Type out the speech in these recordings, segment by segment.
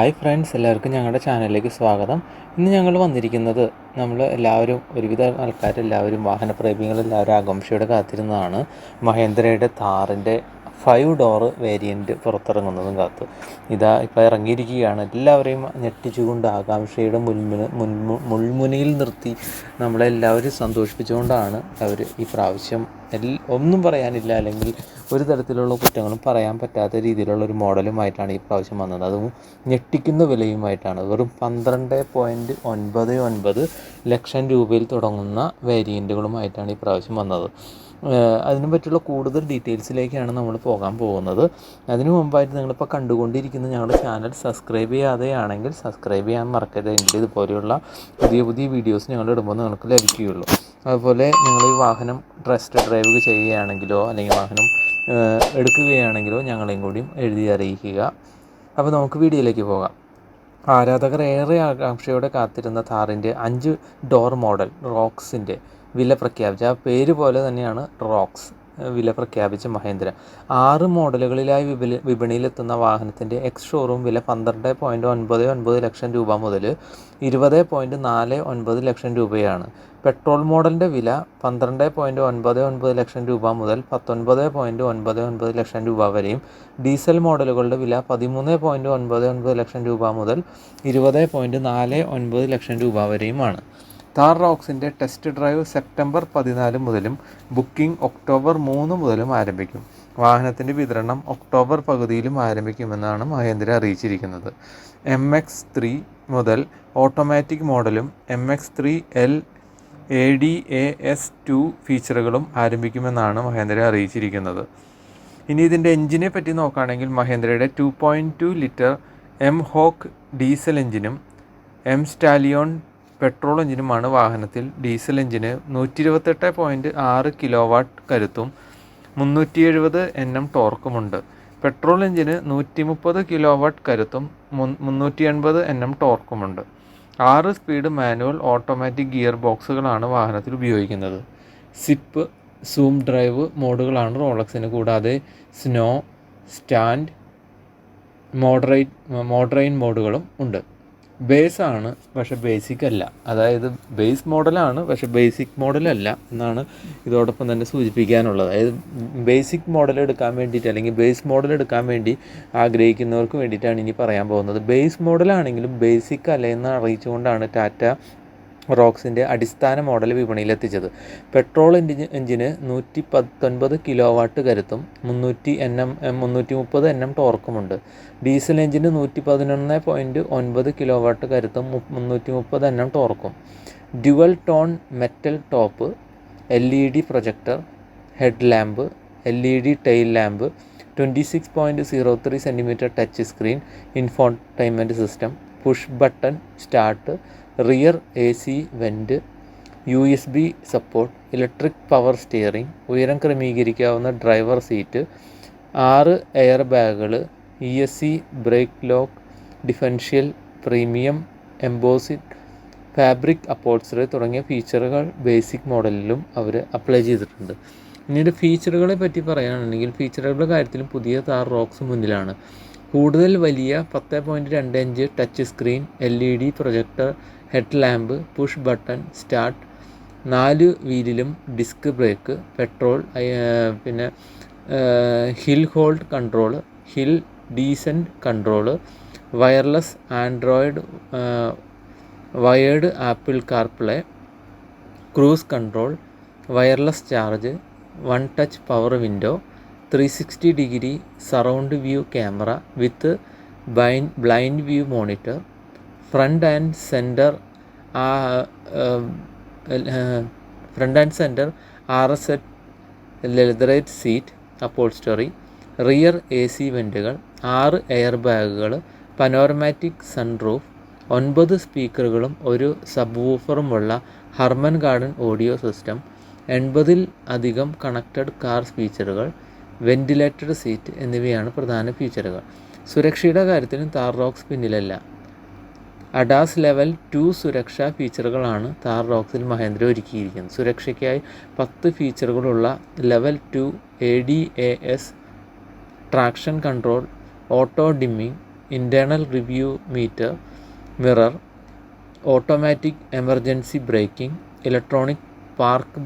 Hi friends, എല്ലാവർക്കും ഞങ്ങളുടെ ചാനലിലേക്ക് സ്വാഗതം. ഇന്ന് ഞങ്ങൾ വന്നിരിക്കുന്നത് എല്ലാവരും ഒരുവിധ ആൾക്കാരെല്ലാവരും വാഹനപ്രേമികളെല്ലാവരും ആകാംക്ഷയോടെ കാത്തിരുന്നതാണ് മഹേന്ദ്രയുടെ താറിൻ്റെ 5 ഡോറ് വേരിയൻറ്റ് പുറത്തിറങ്ങുന്നതും കാത്ത്. ഇതാ ഇപ്പോൾ ഇറങ്ങിയിരിക്കുകയാണ്. എല്ലാവരെയും ഞെട്ടിച്ചുകൊണ്ട് ആകാംക്ഷയുടെ മുൾമുനയിൽ നിർത്തി നമ്മളെല്ലാവരും സന്തോഷിപ്പിച്ചുകൊണ്ടാണ് അവർ ഈ പ്രാവശ്യം ഒന്നും പറയാനില്ല, അല്ലെങ്കിൽ ഒരു തരത്തിലുള്ള കുറ്റങ്ങളും പറയാൻ പറ്റാത്ത രീതിയിലുള്ള ഒരു മോഡലുമായിട്ടാണ് ഈ പ്രാവശ്യം വന്നത്. അതും ഞെട്ടിക്കുന്ന വിലയുമായിട്ടാണ്. വെറും 12.99 ലക്ഷം രൂപയിൽ തുടങ്ങുന്ന വേരിയൻറ്റുകളുമായിട്ടാണ് ഈ പ്രാവശ്യം വന്നത്. അതിനെ പറ്റിയുള്ള കൂടുതൽ ഡീറ്റെയിൽസിലേക്കാണ് നമ്മൾ പോകാൻ പോകുന്നത്. അതിനു മുമ്പായിട്ട് നിങ്ങളിപ്പോൾ കണ്ടുകൊണ്ടിരിക്കുന്ന ഞങ്ങളുടെ ചാനൽ സബ്സ്ക്രൈബ് ചെയ്യാതെയാണെങ്കിൽ സബ്സ്ക്രൈബ് ചെയ്യാൻ മറക്കരുത്. എങ്കിൽ ഇതുപോലെയുള്ള പുതിയ പുതിയ വീഡിയോസ് ഞങ്ങൾ ഇടുമ്പോൾ നിങ്ങൾക്ക് ലഭിക്കുകയുള്ളൂ. അതുപോലെ നിങ്ങൾ ഈ വാഹനം ടെസ്റ്റ് ഡ്രൈവ് ചെയ്യുകയാണെങ്കിലോ അല്ലെങ്കിൽ വാഹനം എടുക്കുകയാണെങ്കിലോ ഞങ്ങളെയും കൂടിയും എഴുതി അറിയിക്കുക. അപ്പോൾ നമുക്ക് വീഡിയോയിലേക്ക് പോകാം. ആരാധകർ ഏറെ ആകാംക്ഷയോടെ കാത്തിരുന്ന താറിൻ്റെ 5 ഡോർ മോഡൽ റോക്സിൻ്റെ വില പ്രഖ്യാപിച്ച, ആ പേര് പോലെ തന്നെയാണ് റോക്സ്, വില പ്രഖ്യാപിച്ച മഹേന്ദ്ര 6 മോഡലുകളിലായി വിപണിയിലെത്തുന്ന വാഹനത്തിൻ്റെ എക്സ് ഷോറൂം വില 12.99 ലക്ഷം രൂപ മുതൽ 20.49 ലക്ഷം രൂപയാണ്. പെട്രോൾ മോഡലിൻ്റെ വില 12.99 ലക്ഷം രൂപ മുതൽ 19.99 ലക്ഷം രൂപ വരെയും ഡീസൽ മോഡലുകളുടെ വില 13.99 ലക്ഷം രൂപ മുതൽ 20.49 ലക്ഷം രൂപ വരെയുമാണ്. താർ റോക്സിൻ്റെ ടെസ്റ്റ് ഡ്രൈവ് സെപ്റ്റംബർ 14 മുതലും ബുക്കിംഗ് ഒക്ടോബർ 3 മുതലും ആരംഭിക്കും. വാഹനത്തിൻ്റെ വിതരണം ഒക്ടോബർ പകുതിയിലും ആരംഭിക്കുമെന്നാണ് മഹേന്ദ്ര അറിയിച്ചിരിക്കുന്നത്. MX3 മുതൽ ഓട്ടോമാറ്റിക് മോഡലും MX3L ADAS2 ഫീച്ചറുകളും ആരംഭിക്കുമെന്നാണ് മഹേന്ദ്ര അറിയിച്ചിരിക്കുന്നത്. ഇനി ഇതിൻ്റെ എഞ്ചിനെ പറ്റി നോക്കുകയാണെങ്കിൽ മഹേന്ദ്രയുടെ 2.2 ലിറ്റർ M-ഹോക്ക് ഡീസൽ എഞ്ചിനും M-സ്റ്റാലിയോൺ പെട്രോൾ എഞ്ചിനുമാണ് വാഹനത്തിൽ. ഡീസൽ എഞ്ചിന് 128.6 കിലോവാട്ട് കരുത്തും 370 Nm ടോർക്കുമുണ്ട്. പെട്രോൾ എഞ്ചിന് 130 കിലോവാട്ട് കരുത്തും 380 Nm ടോർക്കുമുണ്ട്. 6 സ്പീഡ് മാനുവൽ ഓട്ടോമാറ്റിക് ഗിയർ ബോക്സുകളാണ് വാഹനത്തിൽ ഉപയോഗിക്കുന്നത്. സിപ്പ്, സൂം ഡ്രൈവ് മോഡുകളാണ് റോളക്സിന്. കൂടാതെ സ്നോ, സ്റ്റാൻഡ്, മോഡറേറ്റ് മോഡുകളും ഉണ്ട്. ബേസ് ആണ്, പക്ഷേ ബേസിക് അല്ല. അതായത് ബേസ് മോഡലാണ്, പക്ഷേ ബേസിക് മോഡലല്ല എന്നാണ് ഇതോടൊപ്പം തന്നെ സൂചിപ്പിക്കാനുള്ളത്. അതായത് ബേസിക് മോഡൽ എടുക്കാൻ വേണ്ടിയിട്ട് അല്ലെങ്കിൽ ബേസ് മോഡൽ എടുക്കാൻ വേണ്ടി ആഗ്രഹിക്കുന്നവർക്ക് വേണ്ടിയിട്ടാണ് ഇനി പറയാൻ പോകുന്നത്. ബേസ് മോഡലാണെങ്കിലും ബേസിക് അല്ല എന്ന് അറിയിച്ചുകൊണ്ടാണ് ടാറ്റ റോക്സിൻ്റെ അടിസ്ഥാന മോഡൽ വിപണിയിലെത്തിച്ചത്. പെട്രോൾ എഞ്ചിന് 119 കിലോവാട്ട് കരുത്തും 330 Nm ടോർക്കുമുണ്ട്. ഡീസൽ എഞ്ചിന് 111.9 കിലോവാട്ട് കരുത്തും 330 Nm ടോർക്കും. Dual tone metal top, LED projector, head lamp, LED tail lamp, 26.03 cm touch screen, infotainment system, push button start, rear AC vent, USB support, electric power steering, ഉയരം ക്രമീകരിക്കാവുന്ന driver seat, 6 air ബാഗുകൾ, ESC brake lock, differential, premium embossed fabric upholstery തുടങ്ങിയ ഫീച്ചറുകൾ basic മോഡലിലും അവർ apply ചെയ്തിട്ടുണ്ട്. പിന്നീട് ഫീച്ചറുകളെ പറ്റി പറയുകയാണെങ്കിൽ ഫീച്ചറുകളുടെ കാര്യത്തിലും പുതിയ താർ റോക്സ് മുന്നിലാണ്. കൂടുതൽ വലിയ 10.25 touch screen, LED projector, head lamp, push button start, 4 വീലിലും ഡിസ്ക് ബ്രേക്ക്, പെട്രോൾ, പിന്നെ hill hold control, hill descent control, wireless Android, wired Apple CarPlay, cruise control, wireless charge, 1 touch power window, 360 degree surround view camera with blind view monitor, front and centre RSS leatherette seat upholstery, rear AC വെൻറ്റുകൾ, 6 air ബാഗുകൾ, panoramic sunroof, 9 സ്പീക്കറുകളും ഒരു സബ്വൂഫറുമുള്ള Harman Kardon audio system, 80-ൽ അധികം connected car ഫീച്ചറുകൾ, ventilated seat എന്നിവയാണ് പ്രധാന ഫീച്ചറുകൾ. സുരക്ഷയുടെ കാര്യത്തിലും താർ റോക്സ് പിന്നിലല്ല. അഡാസ് ലെവൽ 2 സുരക്ഷാ ഫീച്ചറുകളാണ് താർ റോക്സിൽ മഹേന്ദ്ര ഒരുക്കിയിരിക്കുന്നത്. സുരക്ഷയ്ക്കായി 10 ഫീച്ചറുകളുള്ള level 2 ADAS, traction control, auto dimming, internal review meter, mirror, automatic emergency braking, electronic park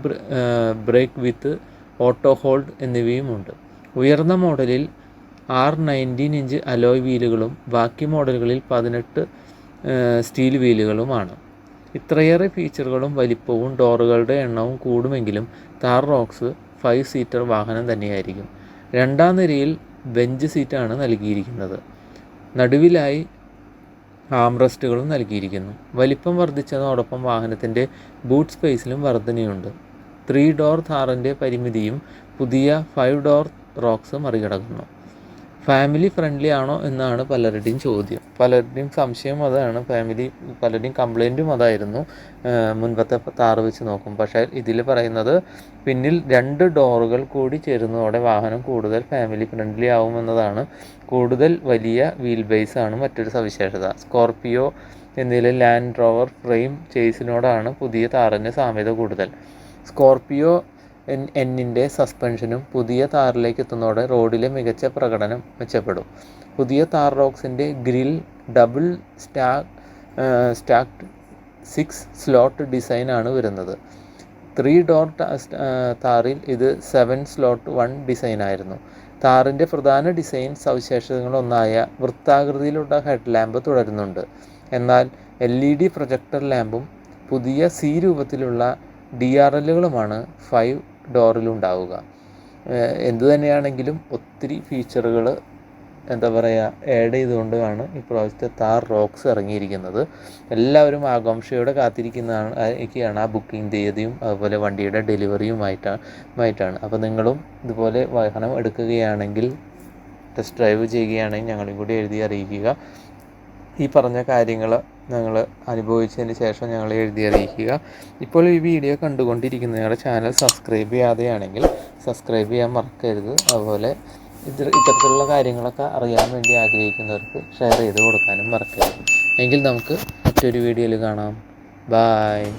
brake with auto hold എന്നിവയുമുണ്ട്. ഉയർന്ന മോഡലിൽ 19 ഇഞ്ച് അലോയ് വീലുകളും ബാക്കി മോഡലുകളിൽ 18 സ്റ്റീൽ വീലുകളുമാണ്. ഇത്രയേറെ ഫീച്ചറുകളും വലിപ്പവും ഡോറുകളുടെ എണ്ണവും കൂടുമെങ്കിലും താർ റോക്സ് 5 സീറ്റർ വാഹനം തന്നെയായിരിക്കും. രണ്ടാം നിരയിൽ ബെഞ്ച് സീറ്റാണ് നൽകിയിരിക്കുന്നത്. നടുവിലായി ആംറെസ്റ്റുകളും നൽകിയിരിക്കുന്നു. വലിപ്പം വർദ്ധിച്ചതോടൊപ്പം വാഹനത്തിൻ്റെ ബൂട്ട് സ്പേസിലും വർധനയുണ്ട്. 3 ഡോർ താറിൻ്റെ പരിമിതിയും പുതിയ 5 ഡോർ റോക്സ് മറികടക്കുന്നു. ഫാമിലി ഫ്രണ്ട്ലി ആണോ എന്നാണ് പലരുടെയും ചോദ്യം. പലരുടെയും സംശയം അതാണ്. പലരുടെയും കംപ്ലൈൻറ്റും അതായിരുന്നു മുൻപത്തെ താറ് വെച്ച് നോക്കും. പക്ഷേ ഇതിൽ പറയുന്നത് പിന്നിൽ 2 ഡോറുകൾ കൂടി ചേരുന്നതോടെ വാഹനം കൂടുതൽ ഫാമിലി ഫ്രണ്ട്ലി ആവുമെന്നതാണ്. കൂടുതൽ വലിയ വീൽ ബേസ് ആണ് മറ്റൊരു സവിശേഷത. സ്കോർപിയോ എന്നതിലെ ലാൻഡ് റോവർ ഫ്രെയിം ചേസിനോടാണ് പുതിയ താറിന് സാമ്യത കൂടുതൽ. സ്കോർപിയോ എന്നിൻ്റെ സസ്പെൻഷനും പുതിയ താറിലേക്ക് എത്തുന്നതോടെ റോഡിലെ മികച്ച പ്രകടനം മെച്ചപ്പെടും. പുതിയ താർ റോക്സിൻ്റെ ഗ്രിൽ ഡബിൾ സ്റ്റാക്ഡ് 6 സ്ലോട്ട് ഡിസൈനാണ് വരുന്നത്. 3 ഡോർ താറിൽ ഇത് 7 സ്ലോട്ട് 1 ഡിസൈനായിരുന്നു. താറിൻ്റെ പ്രധാന ഡിസൈൻ സവിശേഷതകളൊന്നായ വൃത്താകൃതിയിലുള്ള ഹെഡ് ലാമ്പ് തുടരുന്നുണ്ട്. എന്നാൽ LED പ്രൊജക്ടർ ലാമ്പും പുതിയ C രൂപത്തിലുള്ള DRLകളുമാണ് 5 ഡോറിലുണ്ടാവുക. എന്തു തന്നെയാണെങ്കിലും ഒത്തിരി ഫീച്ചറുകൾ ആഡ് ചെയ്തുകൊണ്ടാണ് ഇപ്രാവശ്യത്തെ താർ റോക്സ് ഇറങ്ങിയിരിക്കുന്നത്. എല്ലാവരും ആകാംക്ഷയോടെ കാത്തിരിക്കുന്നതാണ് ആ ബുക്കിംഗ് തീയതിയും അതുപോലെ വണ്ടിയുടെ ഡെലിവറിയുമായിട്ടാണ്. അപ്പോൾ നിങ്ങളും ഇതുപോലെ വാഹനം എടുക്കുകയാണെങ്കിൽ, ടെസ്റ്റ് ഡ്രൈവ് ചെയ്യുകയാണെങ്കിൽ ഞങ്ങളെയും കൂടി എഴുതി അറിയിക്കുക. ഈ പറഞ്ഞ കാര്യങ്ങൾ ഞങ്ങൾ അനുഭവിച്ചതിന് ശേഷം ഞങ്ങളെ എഴുതി അറിയിക്കുക. ഇപ്പോൾ ഈ വീഡിയോ കണ്ടുകൊണ്ടിരിക്കുന്ന ഞങ്ങളുടെ ചാനൽ സബ്സ്ക്രൈബ് ചെയ്യാതെയാണെങ്കിൽ സബ്സ്ക്രൈബ് ചെയ്യാൻ മറക്കരുത്. അതുപോലെ ഇത്തരത്തിലുള്ള കാര്യങ്ങളൊക്കെ അറിയാൻ വേണ്ടി ആഗ്രഹിക്കുന്നവർക്ക് ഷെയർ ചെയ്ത് കൊടുക്കാനും മറക്കരുത്. എങ്കിൽ നമുക്ക് മറ്റൊരു വീഡിയോയിൽ കാണാം. ബായ്.